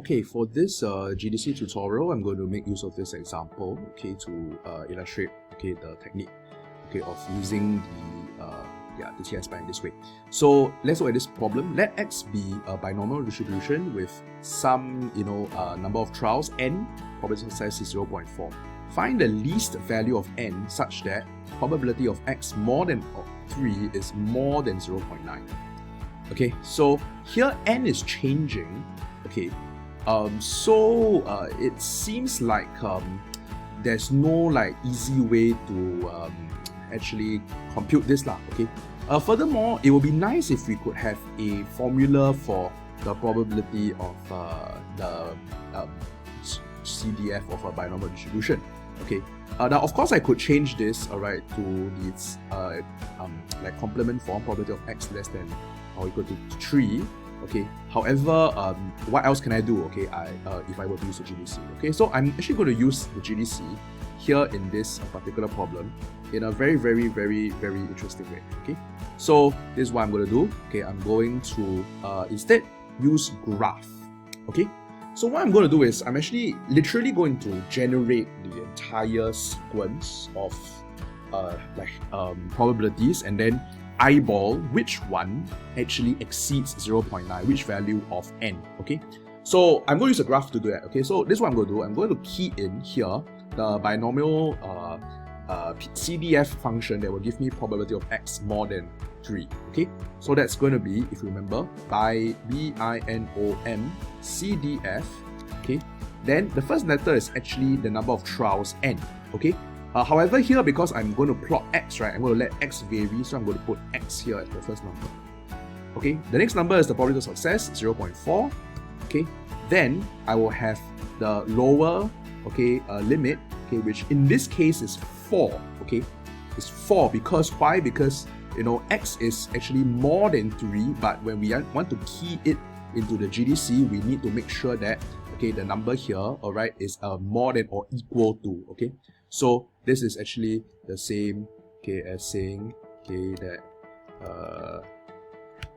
Okay, for this GDC tutorial, I'm going to make use of this example, okay, to illustrate, okay, the technique, okay, of using the TI-Nspire in this way. So let's look at this problem. Let X be a binomial distribution with some, number of trials n, probability of success is 0.4. Find the least value of n such that probability of X more than 3 is more than 0.9. Okay, so here n is changing. Okay, it seems like there's no easy way to actually compute this lah. Okay. Furthermore, it would be nice if we could have a formula for the probability of the CDF of a binomial distribution. Okay. Now, of course, I could change this, alright, to this complement form, probability of X less than or equal to 3. Okay. However, what else can I do? Okay, if I were to use the GDC. Okay, so I'm actually going to use the GDC here in this particular problem in a very interesting way. Okay, so this is what I'm going to do. Okay, I'm going to instead use graph. Okay, so what I'm going to do is I'm actually literally going to generate the entire sequence of probabilities and then eyeball which one actually exceeds 0.9, which value of n. Okay, so I'm going to use a graph to do that. Okay, so this is what I'm going to do. I'm going to key in here the binomial CDF function that will give me probability of X more than 3. Okay, so that's going to be, if you remember, by BINOM CDF. Okay, then the first letter is actually the number of trials n. Okay. However, here, because I'm going to plot X, right, I'm going to let X vary, so I'm going to put X here as the first number. Okay, the next number is the probability of success, 0.4. Okay, then I will have the lower, okay, limit, okay, which in this case is 4. Okay, it's 4 because why? Because X is actually more than 3, but when we want to key it into the GDC, we need to make sure that the number here, all right, is more than or equal to. Okay, so this is actually the same, as saying,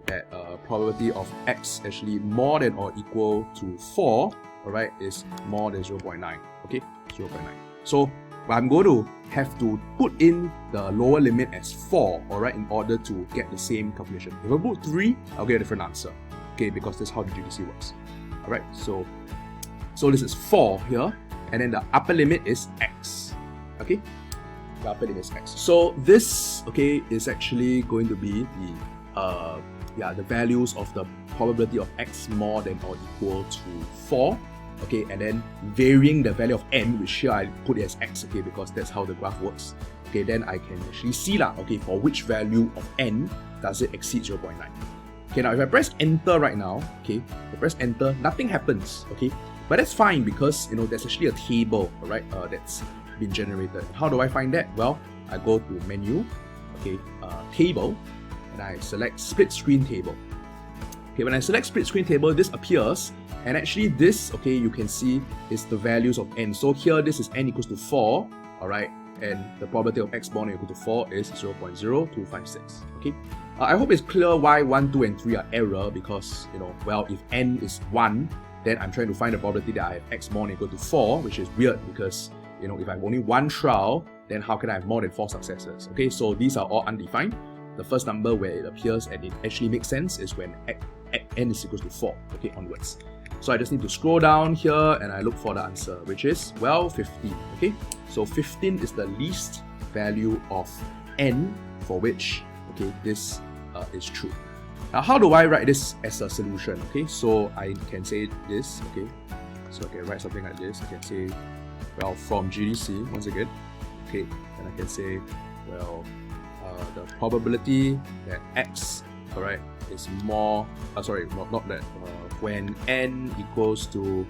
that probability of X actually more than or equal to 4, all right, is more than 0.9. Okay, 0.9. So I'm going to have to put in the lower limit as 4, all right, in order to get the same calculation. If I put 3, I'll get a different answer. Okay, because that's how the GDC works. All right, so this is 4 here, and then the upper limit is X. Okay, the upper limit is X. So this, is actually going to be the values of the probability of X more than or equal to 4. Okay, and then varying the value of n, which here I put it as X. Okay, because that's how the graph works. Okay, then I can actually see for which value of n does it exceed 0.9. Okay, now if I press enter right now, I press enter, nothing happens. Okay, but that's fine because there's actually a table, alright, that's been generated. How do I find that? Well, I go to menu, table, and I select split screen table. Okay, when I select split screen table, this appears, and actually this, you can see is the values of n. So here this is n equals to 4, alright, and the probability of X more than or equal to 4 is 0.0256. Okay, I hope it's clear why 1, 2, and 3 are error because well, if n is 1, then I'm trying to find the probability that I have X more than or equal to 4, which is weird because if I have only 1 trial, then how can I have more than 4 successes? Okay, so these are all undefined. The first number where it appears and it actually makes sense is when n is equal to 4, onwards. So I just need to scroll down here and I look for the answer, which is, well, 15. Okay, so 15 is the least value of n for which this is true. Now, how do I write this as a solution? Okay, so I can say this. Okay, so I can write something like this. I can say, well, from GDC once again. Okay, and I can say, well, the probability that X, alright, is more. Sorry, not that. When n equals to,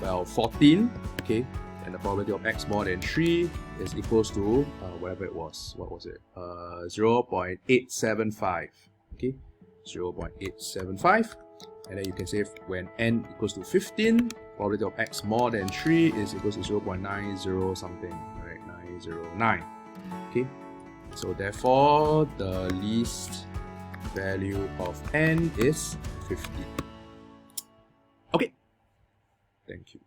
well, 14. Okay, and the probability of X more than 3 is equals to whatever it was. What was it? 0.875. Okay, 0.875. And then you can say when n equals to 15, probability of X more than 3 is equals to 0.90 something, right? 909. Okay, so therefore the least value of n is 50. Okay, Thank you.